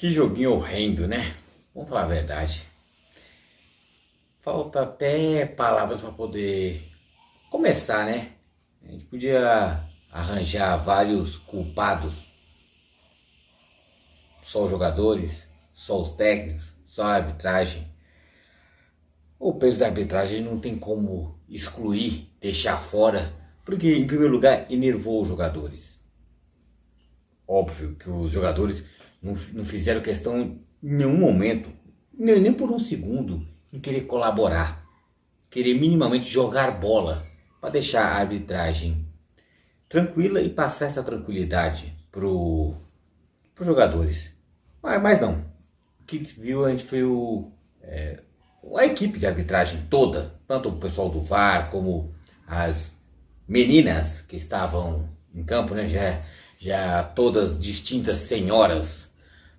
Que joguinho horrendo, né? Vamos falar a verdade. Falta até palavras para poder começar, né? A gente podia arranjar vários culpados, só os jogadores, só os técnicos, só a arbitragem. O peso da arbitragem não tem como excluir, deixar fora, porque em primeiro lugar enervou os jogadores. Óbvio que os jogadores não fizeram questão em nenhum momento, nem por um segundo, em querer colaborar, querer minimamente jogar bola para deixar a arbitragem tranquila e passar essa tranquilidade para os jogadores. Mas não. O que viu, a gente viu a equipe de arbitragem toda, tanto o pessoal do VAR como as meninas que estavam em campo, né? Já todas distintas senhoras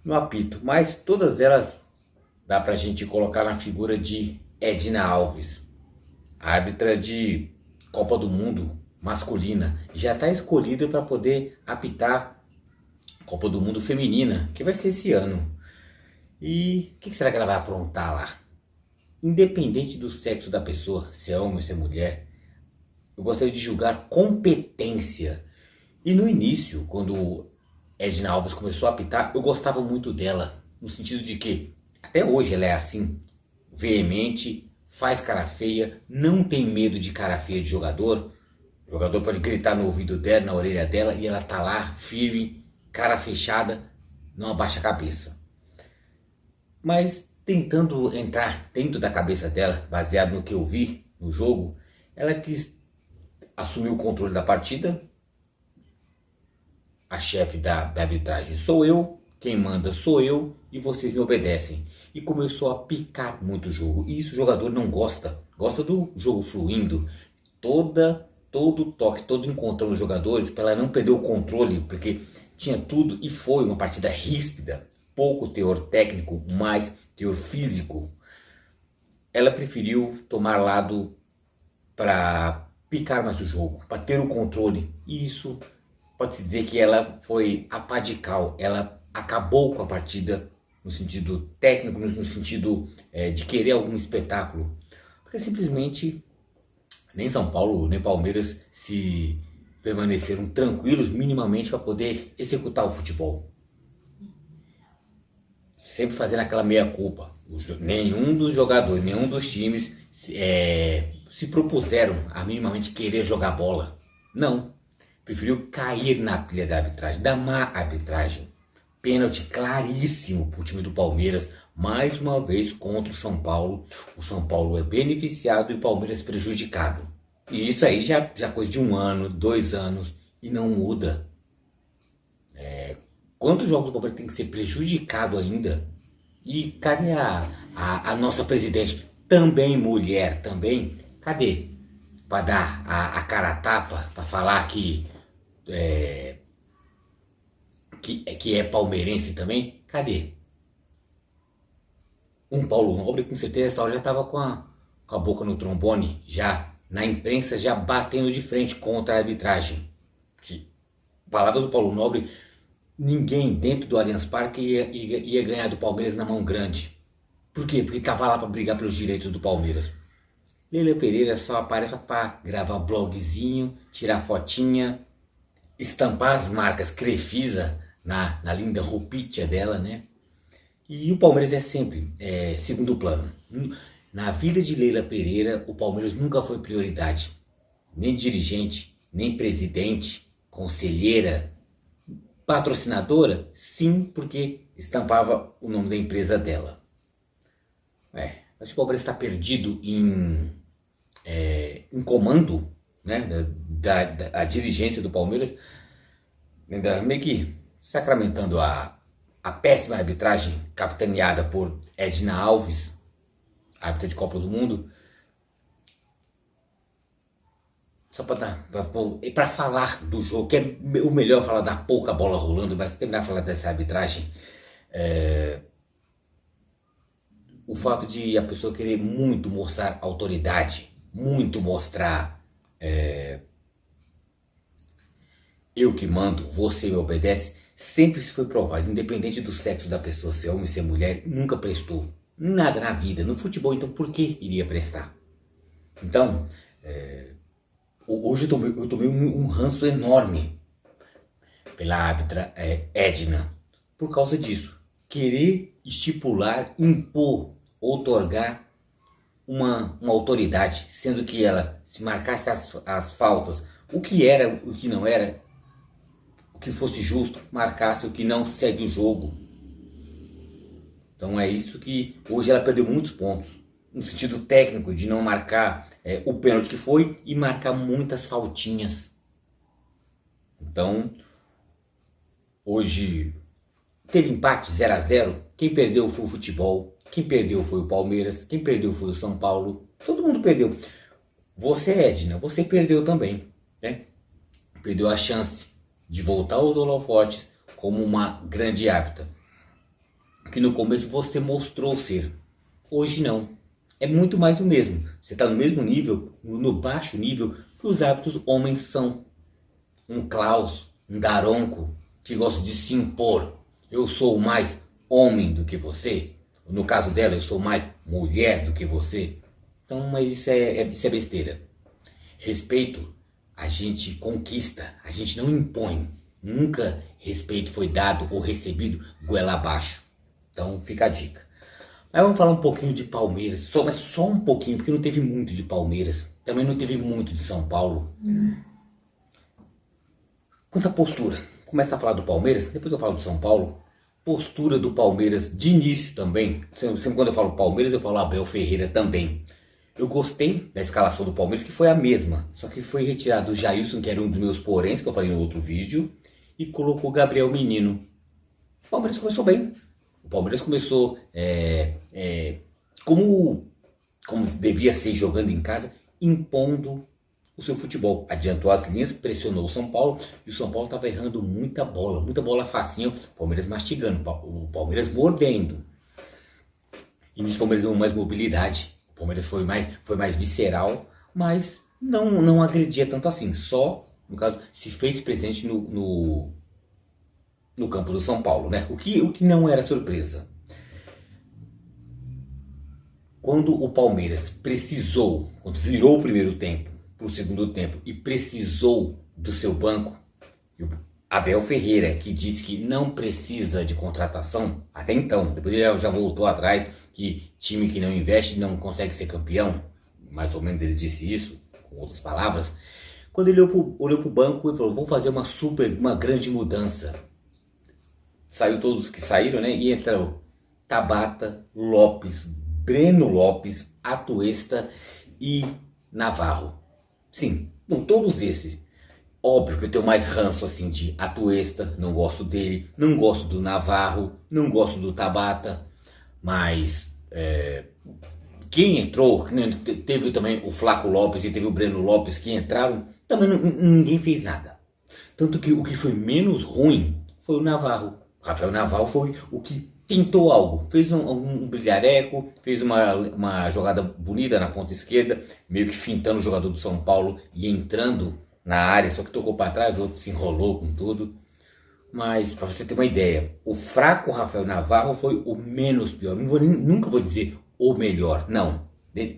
no apito, mas todas elas dá pra gente colocar na figura de Edna Alves, árbitra de Copa do Mundo masculina, já está escolhida para poder apitar Copa do Mundo feminina, que vai ser esse ano. E o que será que ela vai aprontar lá? Independente do sexo da pessoa, se é homem ou se é mulher, eu gostaria de julgar competência. E no início, quando Edna Alves começou a apitar, eu gostava muito dela, no sentido de que até hoje ela é assim, veemente, faz cara feia, não tem medo de cara feia de jogador. O jogador pode gritar no ouvido dela, na orelha dela, e ela tá lá, firme, cara fechada, não abaixa a cabeça. Mas tentando entrar dentro da cabeça dela, baseado no que eu vi no jogo, ela quis assumir o controle da partida. A chefe da arbitragem sou eu, quem manda sou eu e vocês me obedecem. E começou a picar muito o jogo. E isso o jogador não gosta. Gosta do jogo fluindo. Todo toque, todo encontrão dos jogadores para ela não perder o controle, porque tinha tudo e foi uma partida ríspida. Pouco teor técnico, mais teor físico. Ela preferiu tomar lado para picar mais o jogo, para ter o controle. E isso pode-se dizer que ela foi apadical, ela acabou com a partida no sentido técnico, no sentido de querer algum espetáculo. Porque simplesmente nem São Paulo nem Palmeiras se permaneceram tranquilos minimamente para poder executar o futebol. Sempre fazendo aquela meia-culpa. Nenhum dos jogadores, nenhum dos times se propuseram a minimamente querer jogar bola. Não. Preferiu cair na pilha da arbitragem, da má arbitragem. Pênalti claríssimo para o time do Palmeiras, mais uma vez contra o São Paulo. O São Paulo é beneficiado e o Palmeiras prejudicado. E isso aí já coisa de 1 ano, 2 anos e não muda. Quantos jogos o Palmeiras tem que ser prejudicado ainda? E cadê a nossa presidente? Também mulher, também. Cadê? Para dar a cara a tapa, para falar que é palmeirense também? Cadê? Um Paulo Nobre, com certeza, essa hora já estava com a boca no trombone, já na imprensa, já batendo de frente contra a arbitragem. Que, palavras do Paulo Nobre, ninguém dentro do Allianz Parque ia ganhar do Palmeiras na mão grande. Por quê? Porque estava lá para brigar pelos direitos do Palmeiras. Leila Pereira só aparece para gravar blogzinho, tirar fotinha, estampar as marcas Crefisa na linda roupinha dela, né? E o Palmeiras é sempre segundo plano. Na vida de Leila Pereira, o Palmeiras nunca foi prioridade. Nem dirigente, nem presidente, conselheira, patrocinadora, sim, porque estampava o nome da empresa dela. Acho que o Palmeiras está perdido em comando, né, da dirigência do Palmeiras, meio que sacramentando a péssima arbitragem capitaneada por Edna Alves, árbitra de Copa do Mundo. Só para falar do jogo, que é o melhor falar da pouca bola rolando, mas terminar de falar dessa arbitragem, o fato de a pessoa querer muito mostrar autoridade, muito mostrar eu que mando, você me obedece, sempre se foi provado, independente do sexo da pessoa, ser homem, ser mulher, nunca prestou. Nada na vida. No futebol, então, por que iria prestar? Então, hoje eu tomei um ranço enorme pela árbitra Edna, por causa disso. Querer estipular, impor, outorgar uma autoridade, sendo que ela, se marcasse as faltas, o que era, o que não era, o que fosse justo, marcasse, o que não, segue o jogo. Então é isso que hoje ela perdeu muitos pontos, no sentido técnico de não marcar o pênalti que foi e marcar muitas faltinhas. Então, hoje teve empate 0 a 0. Quem perdeu foi o futebol, quem perdeu foi o Palmeiras, quem perdeu foi o São Paulo. Todo mundo perdeu. Você, Edna, você perdeu também, né? Perdeu a chance de voltar aos holofotes como uma grande árbitra, que no começo você mostrou ser. Hoje não. É muito mais do mesmo. Você está no mesmo nível, no baixo nível, que os árbitros homens são. Um Klaus, um Daronco, que gosta de se impor. Eu sou mais homem do que você. No caso dela, eu sou mais mulher do que você. Então, mas isso é besteira. Respeito a gente conquista, a gente não impõe. Nunca respeito foi dado ou recebido goela abaixo. Então fica a dica. Mas vamos falar um pouquinho de Palmeiras, mas só um pouquinho, porque não teve muito de Palmeiras. Também não teve muito de São Paulo. Quanto à postura, começa a falar do Palmeiras, depois eu falo do São Paulo. Postura do Palmeiras de início também. Sempre quando eu falo Palmeiras, eu falo Abel Ferreira também. Eu gostei da escalação do Palmeiras, que foi a mesma. Só que foi retirado o Jailson, que era um dos meus poréns, que eu falei no outro vídeo, e colocou o Gabriel Menino. O Palmeiras começou bem. O Palmeiras começou como devia ser, jogando em casa, impondo o seu futebol. Adiantou as linhas, pressionou o São Paulo, e o São Paulo estava errando muita bola facinha. O Palmeiras mastigando, o Palmeiras mordendo. E nisso o Palmeiras ganhou mais mobilidade. O Palmeiras foi mais visceral, mas não agredia tanto assim. Só, no caso, se fez presente no campo do São Paulo, né? O que não era surpresa. Quando o Palmeiras precisou, quando virou o primeiro tempo para o segundo tempo e precisou do seu banco, e o Abel Ferreira, que disse que não precisa de contratação, até então, depois ele já voltou atrás, que time que não investe não consegue ser campeão, mais ou menos ele disse isso, com outras palavras. Quando ele olhou para o banco e falou, vamos fazer uma grande mudança. Saiu todos que saíram, né? E entrou Tabata, Lopes, Breno Lopes, Atuesta e Navarro. Sim, com todos esses. Óbvio que eu tenho mais ranço assim de Atuesta, não gosto dele, não gosto do Navarro, não gosto do Tabata, mas quem entrou, teve também o Flaco Lopes e teve o Breno Lopes que entraram, também ninguém fez nada. Tanto que o que foi menos ruim foi o Navarro. Rafael Navarro foi o que tentou algo, fez um brilhareco, fez uma jogada bonita na ponta esquerda, meio que fintando o jogador do São Paulo e entrando na área, só que tocou para trás, o outro se enrolou com tudo. Mas, para você ter uma ideia, o fraco Rafael Navarro foi o menos pior. Nunca vou dizer o melhor, não.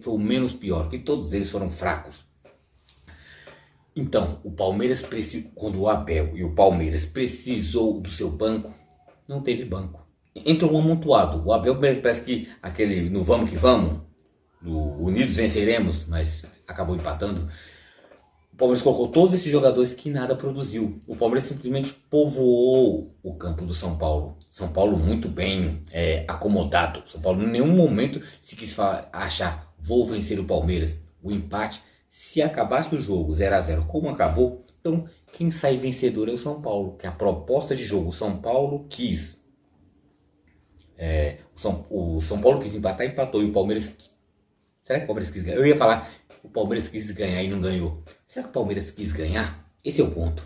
Foi o menos pior, porque todos eles foram fracos. Então, o Palmeiras, quando o Abel e o Palmeiras precisou do seu banco, não teve banco. Entrou um amontoado. O Abel parece que aquele no vamos que vamos, no unidos venceremos, mas acabou empatando. O Palmeiras colocou todos esses jogadores que nada produziu. O Palmeiras simplesmente povoou o campo do São Paulo. São Paulo muito bem acomodado. São Paulo em nenhum momento se quis achar, vou vencer o Palmeiras. O empate, se acabasse o jogo 0 a 0 como acabou, então quem sai vencedor é o São Paulo. Que a proposta de jogo, o São Paulo quis. O São Paulo quis empatar, empatou. E o Palmeiras... Será que o Palmeiras quis ganhar? Eu ia falar, o Palmeiras quis ganhar e não ganhou. Será que o Palmeiras quis ganhar? Esse é o ponto.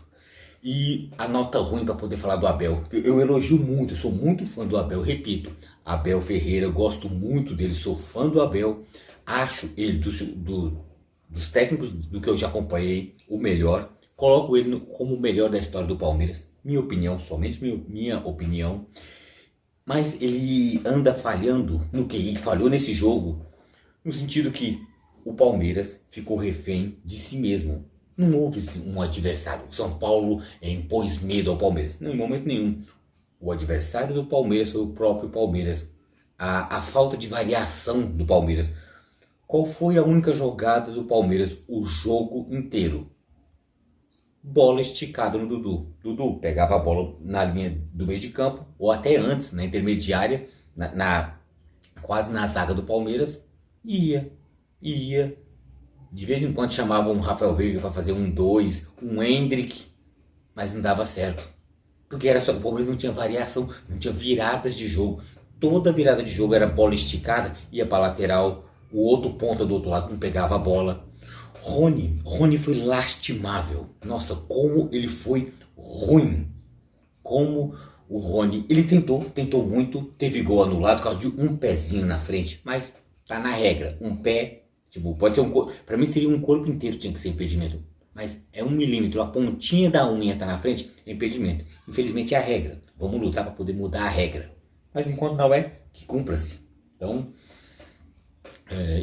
E a nota ruim para poder falar do Abel. Eu elogio muito, eu sou muito fã do Abel. Repito, Abel Ferreira, eu gosto muito dele, sou fã do Abel. Acho ele, dos técnicos do que eu já acompanhei, o melhor. Coloco ele como o melhor da história do Palmeiras. minha opinião, somente minha opinião, mas ele anda falhando no QI, falhou nesse jogo, no sentido que o Palmeiras ficou refém de si mesmo. Não houve um adversário. O São Paulo impôs medo ao Palmeiras. Não, em momento nenhum. O adversário do Palmeiras foi o próprio Palmeiras. A falta de variação do Palmeiras. Qual foi a única jogada do Palmeiras o jogo inteiro? Bola esticada no Dudu. Dudu pegava a bola na linha do meio de campo, ou até antes, na intermediária, quase na zaga do Palmeiras, e ia. De vez em quando chamavam um Rafael Veiga para fazer 1-2, um Hendrick, mas não dava certo. Porque era só, o Palmeiras não tinha variação, não tinha viradas de jogo. Toda virada de jogo era bola esticada, ia para lateral, o outro ponta do outro lado não pegava a bola. Rony foi lastimável. Nossa, como ele foi ruim. Como o Rony, ele tentou muito, teve gol anulado por causa de um pezinho na frente, mas tá na regra, um pé, tipo, pode ser para mim seria um corpo inteiro tinha que ser impedimento, mas é 1 milímetro, a pontinha da unha tá na frente, é impedimento. Infelizmente é a regra, vamos lutar para poder mudar a regra, mas enquanto não é, que cumpra-se.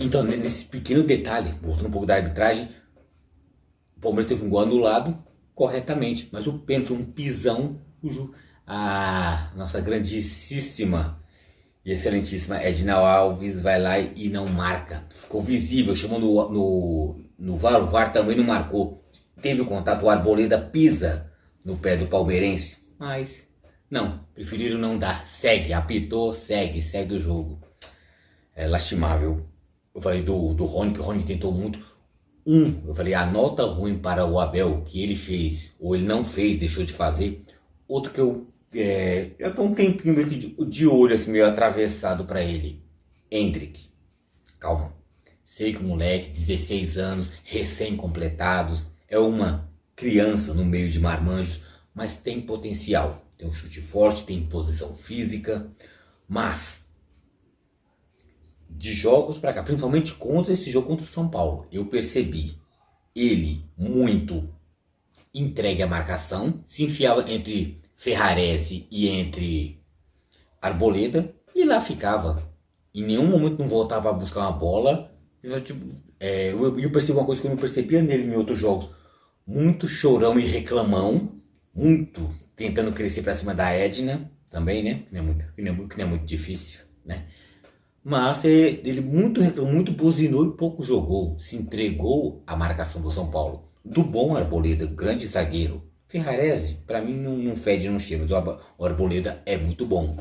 Então, nesse pequeno detalhe, voltando um pouco da arbitragem, o Palmeiras teve um gol anulado corretamente, mas o pênalti, um pisão, a nossa grandíssima e excelentíssima Edna Alves vai lá e não marca. Ficou visível, chamou no VAR, o VAR também não marcou. Teve o contato, o Arboleda pisa no pé do palmeirense, mas não, preferiram não dar. Segue, apitou, segue o jogo. É lastimável. Eu falei do Rony, que o Rony tentou muito. Eu falei, a nota ruim para o Abel, que ele fez, ou ele não fez, deixou de fazer. Outro que eu já tô um tempinho meio que de olho, assim, meio atravessado para ele. Hendrick. Calma. Sei que o moleque, 16 anos, recém-completados, é uma criança no meio de marmanjos, mas tem potencial. Tem um chute forte, tem posição física, mas de jogos para cá, principalmente contra esse jogo contra o São Paulo, eu percebi ele muito entregue à marcação, se enfiava entre Ferrarese e entre Arboleda e lá ficava. Em nenhum momento não voltava a buscar uma bola. Eu percebi uma coisa que eu não percebia nele em outros jogos. Muito chorão e reclamão, muito tentando crescer para cima da Edna também, né? Que não é muito difícil, né? Mas ele muito reclamou, muito buzinou e pouco jogou. Se entregou à marcação do São Paulo. Do bom Arboleda, grande zagueiro. Ferrarese, para mim não fede, não cheira, mas o Arboleda é muito bom.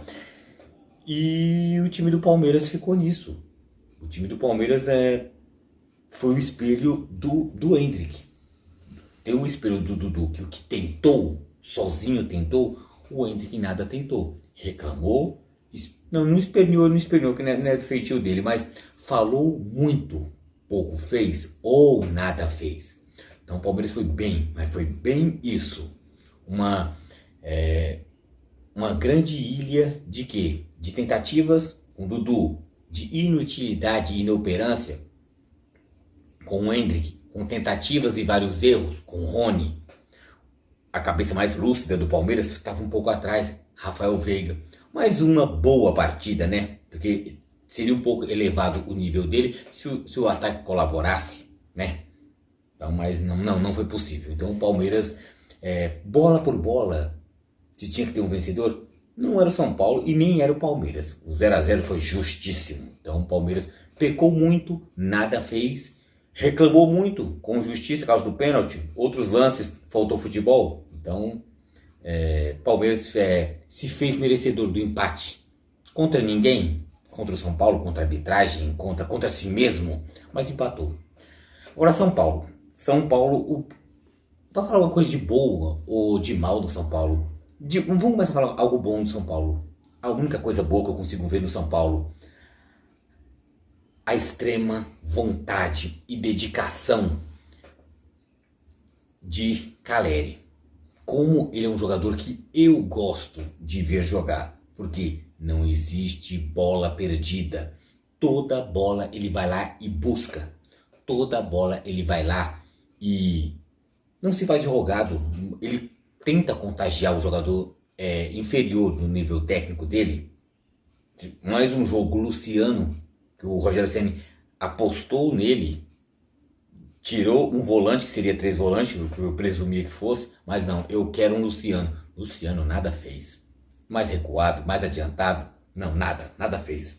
E o time do Palmeiras ficou nisso. O time do Palmeiras foi o espelho do Hendrick. Tem o espelho do Dudu, que o que tentou, sozinho tentou, o Hendrick nada tentou. Reclamou, não esperneou, que não é do feitio dele, mas falou muito, pouco fez ou nada fez. Então o Palmeiras foi bem, mas foi bem isso. Uma grande ilha de quê? De tentativas com o Dudu, de inutilidade e inoperância com o Hendrick, com tentativas e vários erros com o Rony. A cabeça mais lúcida do Palmeiras estava um pouco atrás, Rafael Veiga. Mais uma boa partida, né? Porque seria um pouco elevado o nível dele se o ataque colaborasse, né? Então, mas não foi possível. Então o Palmeiras, bola por bola, se tinha que ter um vencedor, não era o São Paulo e nem era o Palmeiras. O 0-0 foi justíssimo. Então o Palmeiras pecou muito, nada fez, reclamou muito com justiça por causa do pênalti. Outros lances, faltou futebol. Então Palmeiras se fez merecedor do empate. Contra ninguém, contra o São Paulo, contra a arbitragem, contra si mesmo, mas empatou. Agora São Paulo. Para falar uma coisa de boa ou de mal do São Paulo, vamos começar a falar algo bom do São Paulo. A única coisa boa que eu consigo ver no São Paulo, a extrema vontade e dedicação de Caleri. Como ele é um jogador que eu gosto de ver jogar, porque não existe bola perdida. Toda bola ele vai lá e busca. Toda bola ele vai lá e não se faz de rogado. Ele tenta contagiar o jogador inferior no nível técnico dele. Mais um jogo, Luciano, que o Rogério Ceni apostou nele, tirou um volante, que seria 3 volantes, eu presumia que fosse, mas não, eu quero um Luciano. Luciano nada fez. Mais recuado, mais adiantado, não, nada fez.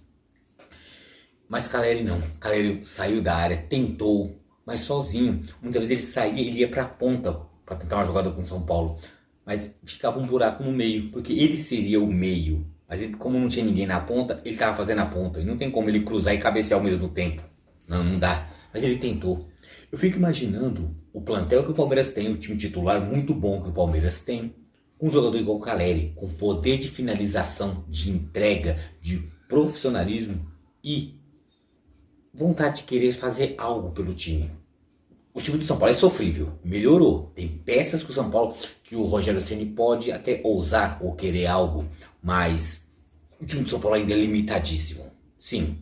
Mas Caleri não, Caleri saiu da área, tentou, mas sozinho. Muitas vezes ele saía, ele ia para a ponta para tentar uma jogada com o São Paulo, mas ficava um buraco no meio, porque ele seria o meio. Mas ele, como não tinha ninguém na ponta, ele estava fazendo a ponta, e não tem como ele cruzar e cabecear ao mesmo tempo. Não dá, mas ele tentou. Eu fico imaginando o plantel que o Palmeiras tem, o time titular muito bom que o Palmeiras tem, um jogador igual o Caleri, com poder de finalização, de entrega, de profissionalismo e vontade de querer fazer algo pelo time. O time do São Paulo é sofrível, melhorou. Tem peças que o São Paulo, que o Rogério Ceni pode até ousar ou querer algo, mas o time do São Paulo ainda é limitadíssimo. Sim,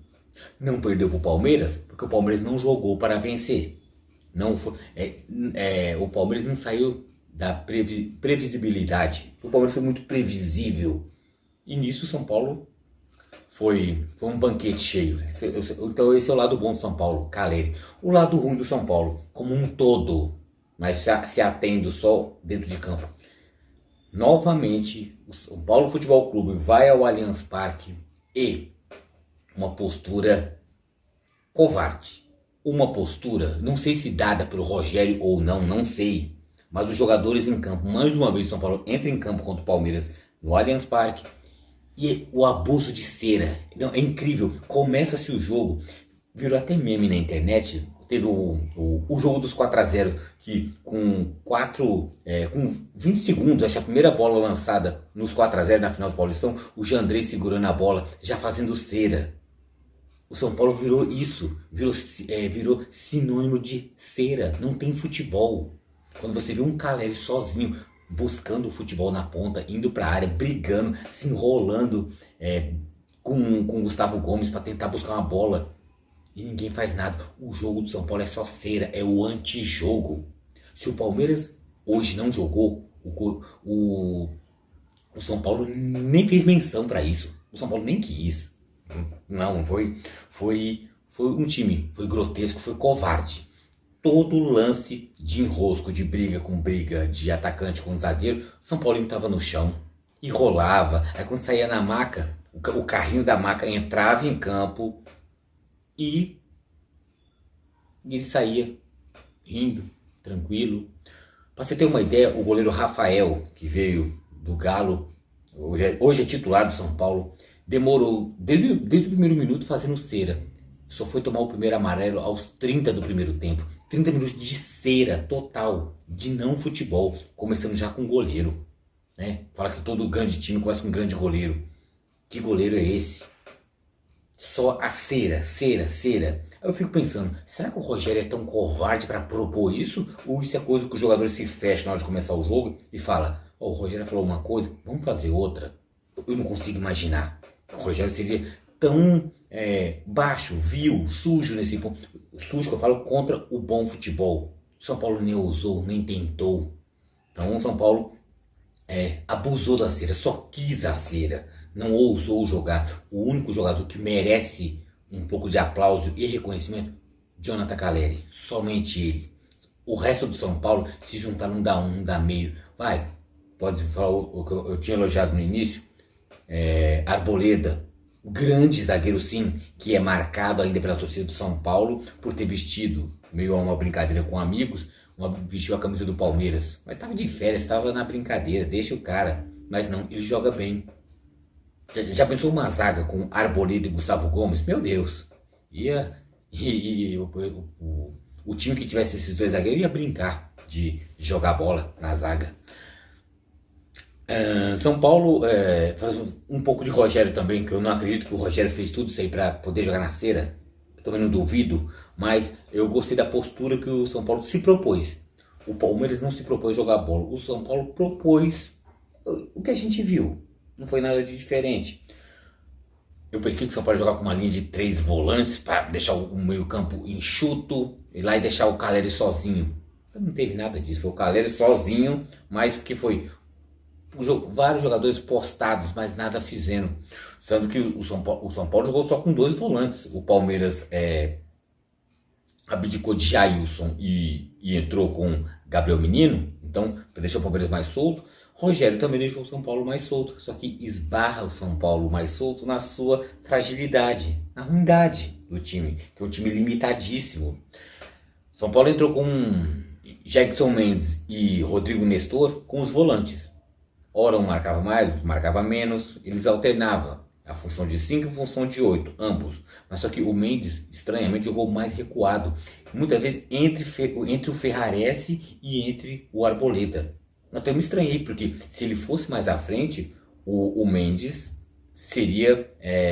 não perdeu para o Palmeiras, porque o Palmeiras não jogou para vencer. Não foi, o Palmeiras não saiu da previsibilidade. O Palmeiras foi muito previsível. E nisso o São Paulo foi um banquete cheio. Então esse é o lado bom do São Paulo, Caleri. O lado ruim do São Paulo, como um todo, mas se atendo só dentro de campo. Novamente, o São Paulo Futebol Clube vai ao Allianz Parque e uma postura covarde. Uma postura, não sei se dada pelo Rogério ou não, não sei. Mas os jogadores em campo, mais uma vez o São Paulo entra em campo contra o Palmeiras no Allianz Parque. E o abuso de cera, não, é incrível, começa-se o jogo, virou até meme na internet, teve o jogo dos 4-0, que com 20 segundos, acho que a primeira bola lançada nos 4-0 na final do Paulistão, o Jandrei segurando a bola, já fazendo cera. O São Paulo virou isso, virou sinônimo de cera, não tem futebol. Quando você vê um Caleri sozinho, buscando o futebol na ponta, indo para a área, brigando, se enrolando com o Gustavo Gomes para tentar buscar uma bola. E ninguém faz nada. O jogo do São Paulo é só cera, é o antijogo. Se o Palmeiras hoje não jogou, o São Paulo nem fez menção para isso. O São Paulo nem quis. Não, foi um time, foi grotesco, foi covarde. Todo lance de enrosco, de briga com briga, de atacante com zagueiro, São Paulo estava no chão e rolava. Aí quando saía na maca, o carrinho da maca entrava em campo e ele saía rindo, tranquilo. Para você ter uma ideia, o goleiro Rafael, que veio do Galo, hoje é titular do São Paulo, demorou desde o primeiro minuto fazendo cera. Só foi tomar o primeiro amarelo aos 30 do primeiro tempo. 30 minutos de cera total, de não futebol, começando já com goleiro. Né? Fala que todo grande time começa com um grande goleiro. Que goleiro é esse? Só a cera. Aí eu fico pensando, será que o Rogério é tão covarde para propor isso? Ou isso é coisa que os jogadores se fecham na hora de começar o jogo e fala, o Rogério falou uma coisa, vamos fazer outra? Eu não consigo imaginar. O Rogério seria tão baixo, vil, sujo nesse ponto. Sujo que eu falo contra o bom futebol. O São Paulo nem ousou, nem tentou. Então o São Paulo abusou da cera, só quis a cera. Não ousou jogar. O único jogador que merece um pouco de aplauso e reconhecimento, Jonathan Caleri. Somente ele. O resto do São Paulo, se juntar, não dá um, não dá meio. Vai, pode falar o que eu tinha elogiado no início. Arboleda, grande zagueiro sim, que é marcado ainda pela torcida do São Paulo por ter vestido, meio a uma brincadeira com amigos, vestiu a camisa do Palmeiras, mas estava de férias, estava na brincadeira, deixa o cara, mas não, ele joga bem. Já pensou uma zaga com Arboleda e Gustavo Gomes? Meu Deus, o time que tivesse esses dois zagueiros ia brincar de jogar bola na zaga. São Paulo faz um pouco de Rogério também, que eu não acredito que o Rogério fez tudo isso aí para poder jogar na cera. Também não duvido, mas eu gostei da postura que o São Paulo se propôs. O Palmeiras não se propôs jogar bola, o São Paulo propôs o que a gente viu. Não foi nada de diferente. Eu pensei que o São Paulo ia jogar com uma linha de 3 volantes para deixar o meio campo enxuto e lá e deixar o Caleri sozinho. Então não teve nada disso, foi o Caleri sozinho, mas porque foi vários jogadores postados, mas nada fizeram. Sendo que o São Paulo jogou só com 2 volantes. O Palmeiras abdicou de Jailson e entrou com Gabriel Menino, então deixou o Palmeiras mais solto. Rogério também deixou o São Paulo mais solto, só que esbarra o São Paulo mais solto na sua fragilidade, na ruindade do time, que é um time limitadíssimo. São Paulo entrou com Jackson Mendes e Rodrigo Nestor com os volantes. Ora um marcava mais, marcava menos, eles alternavam a função de 5 e a função de 8, ambos. Mas só que o Mendes, estranhamente, jogou mais recuado. Muitas vezes entre o Ferrarese e entre o Arboleda. Até me estranhei, porque se ele fosse mais à frente, o Mendes seria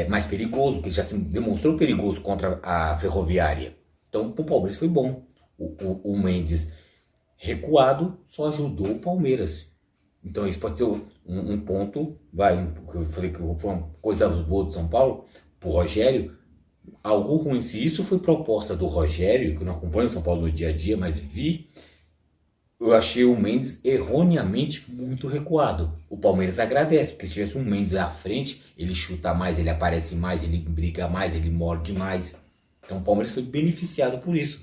mais perigoso, porque ele já se demonstrou perigoso contra a Ferroviária. Então, para o Palmeiras foi bom. O Mendes recuado só ajudou o Palmeiras. Então isso pode ser um ponto, eu falei que foi uma coisa boa do São Paulo, pro Rogério, algo ruim. Se isso foi proposta do Rogério, que eu não acompanho o São Paulo no dia a dia, mas eu achei o Mendes erroneamente muito recuado. O Palmeiras agradece, porque se tivesse um Mendes à frente, ele chuta mais, ele aparece mais, ele briga mais, ele morde mais. Então o Palmeiras foi beneficiado por isso,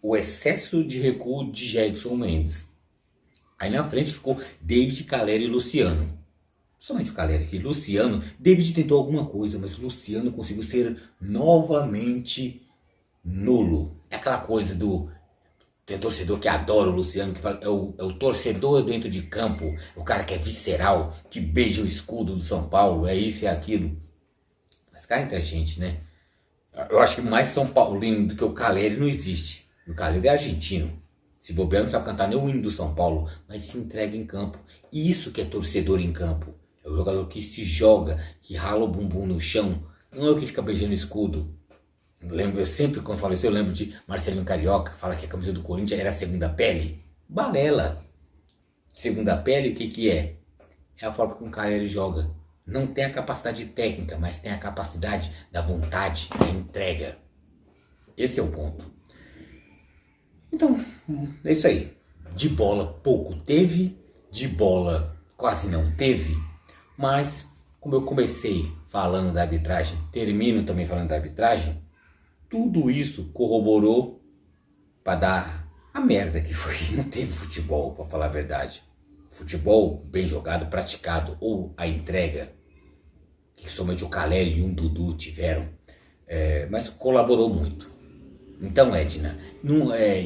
o excesso de recuo de Jackson Mendes. Aí na frente ficou David, Caleri e Luciano. Somente o Caleri aqui. Luciano, David tentou alguma coisa, mas Luciano conseguiu ser novamente nulo. É aquela coisa tem torcedor que adora o Luciano, que fala, é o torcedor dentro de campo, o cara que é visceral, que beija o escudo do São Paulo, é isso e aquilo. Mas cá entre a gente, né? Eu acho que mais São Paulino do que o Caleri não existe. O Caleri é argentino. Se bobear, não sabe cantar nem o hino do São Paulo, mas se entrega em campo. Isso que é torcedor em campo. É o jogador que se joga, que rala o bumbum no chão. Não é o que fica beijando escudo. Eu sempre, quando falo isso, eu lembro de Marcelinho Carioca, fala que a camisa do Corinthians era a segunda pele. Balela. Segunda pele, o que é? É a forma como o cara ele joga. Não tem a capacidade técnica, mas tem a capacidade da vontade, da entrega. Esse é o ponto. Então, é isso aí. De bola pouco teve, de bola quase não teve, mas como eu comecei falando da arbitragem, termino também falando da arbitragem, tudo isso corroborou para dar a merda que foi. Não teve futebol, para falar a verdade. Futebol bem jogado, praticado, ou a entrega, que somente o Caleri e um Dudu tiveram, mas colaborou muito. Então, Edna,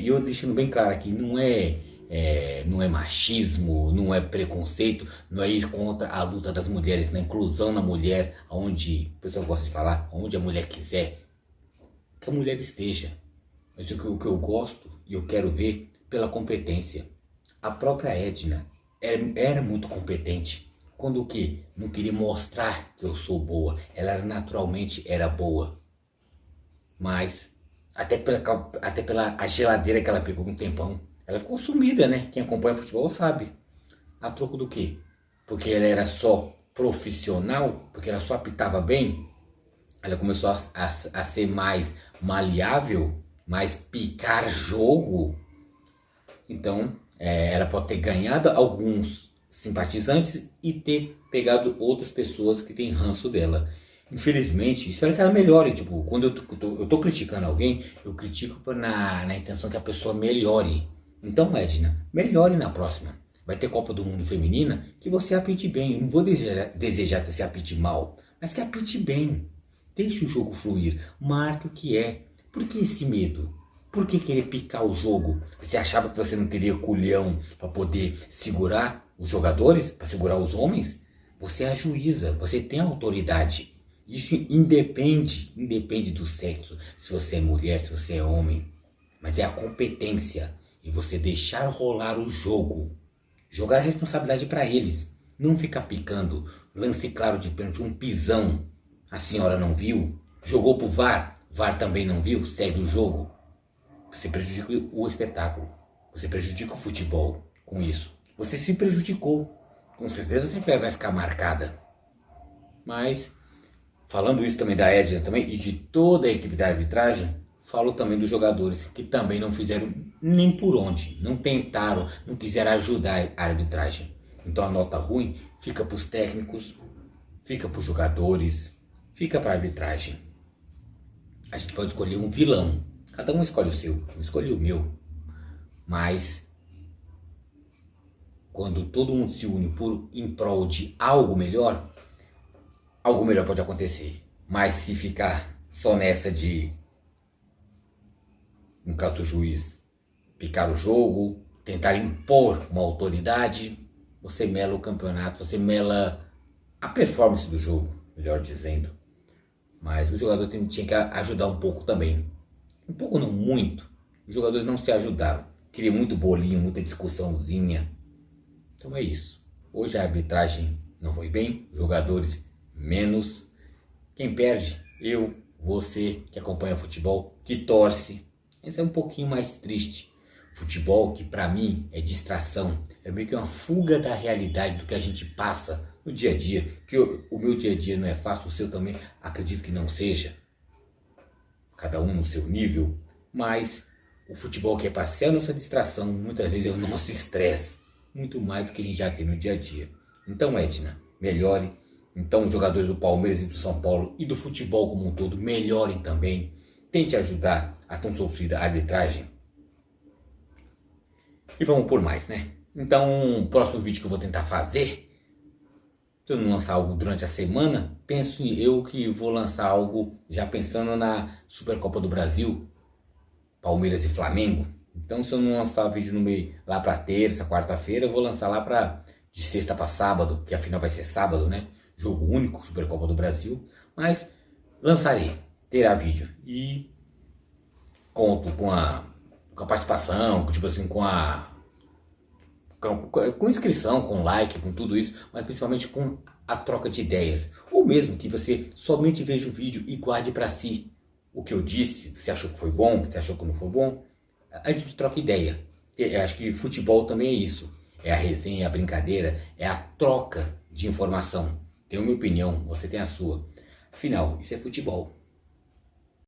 eu deixando bem claro aqui, não é machismo, não é preconceito, não é ir contra a luta das mulheres, na inclusão na mulher, onde o pessoal gosta de falar, onde a mulher quiser, que a mulher esteja. Mas o que eu gosto e eu quero ver pela competência. A própria Edna era muito competente. Quando o quê? Não queria mostrar que eu sou boa. Ela naturalmente era boa. Mas até pela a geladeira que ela pegou um tempão, ela ficou sumida, né? Quem acompanha futebol sabe. A troco do quê? Porque ela era só profissional, porque ela só apitava bem, ela começou a ser mais maleável, mais picar jogo. Então, ela pode ter ganhado alguns simpatizantes e ter pegado outras pessoas que têm ranço dela. Infelizmente, espero que ela melhore. Tipo, quando eu tô criticando alguém, eu critico na intenção que a pessoa melhore. Então, Edna, melhore na próxima. Vai ter Copa do Mundo Feminina, que você apite bem. Eu não vou desejar que você apite mal, mas que apite bem. Deixe o jogo fluir. Marque o que é. Por que esse medo? Por que querer picar o jogo? Você achava que você não teria culhão para poder segurar os jogadores? Para segurar os homens? Você é a juíza. Você tem autoridade. Isso independe do sexo, se você é mulher, se você é homem, mas é a competência e você deixar rolar o jogo, jogar a responsabilidade para eles, não ficar picando, lance claro de pênalti, um pisão, a senhora não viu, jogou pro VAR, VAR também não viu, segue o jogo, você prejudica o espetáculo, você prejudica o futebol com isso, você se prejudicou, com certeza você vai ficar marcada, mas falando isso também da Edna também e de toda a equipe da arbitragem, falo também dos jogadores que também não fizeram nem por onde, não tentaram, não quiseram ajudar a arbitragem. Então a nota ruim fica para os técnicos, fica para os jogadores, fica para a arbitragem. A gente pode escolher um vilão, cada um escolhe o seu, eu escolhi o meu, mas quando todo mundo se une em prol de algo melhor pode acontecer. Mas se ficar só nessa de, no caso do juiz, picar o jogo, tentar impor uma autoridade, você mela o campeonato, você mela a performance do jogo, melhor dizendo. Mas o jogador tinha que ajudar um pouco também. Um pouco não muito. Os jogadores não se ajudaram. Queria muito bolinho, muita discussãozinha. Então é isso. Hoje a arbitragem não foi bem, os jogadores menos. Quem perde? Eu, você que acompanha futebol, que torce. Esse é um pouquinho mais triste. Futebol, que pra mim é distração, é meio que uma fuga da realidade do que a gente passa no dia a dia. Que o meu dia a dia não é fácil, o seu também acredito que não seja. Cada um no seu nível. Mas o futebol que é pra ser a nossa distração, muitas vezes é o nosso estresse. Muito mais do que a gente já tem no dia a dia. Então, Edna, melhore. Então, os jogadores do Palmeiras e do São Paulo e do futebol como um todo, melhorem também. Tente ajudar a tão sofrida arbitragem. E vamos por mais, né? Então, o próximo vídeo que eu vou tentar fazer, se eu não lançar algo durante a semana, penso eu que vou lançar algo já pensando na Supercopa do Brasil, Palmeiras e Flamengo. Então, se eu não lançar vídeo no meio lá para terça, quarta-feira, eu vou lançar lá para de sexta para sábado, que afinal vai ser sábado, né? Jogo único, Supercopa do Brasil. Mas lançarei, terá vídeo. E conto com a participação, tipo assim, com inscrição, com like, com tudo isso, mas principalmente com a troca de ideias. Ou mesmo que você somente veja o vídeo e guarde para si o que eu disse, se achou que foi bom, se achou que não foi bom. A gente troca ideia. Eu acho que futebol também é isso. É a resenha, é a brincadeira, é a troca de informação. Tenho a minha opinião, você tem a sua. Afinal, isso é futebol.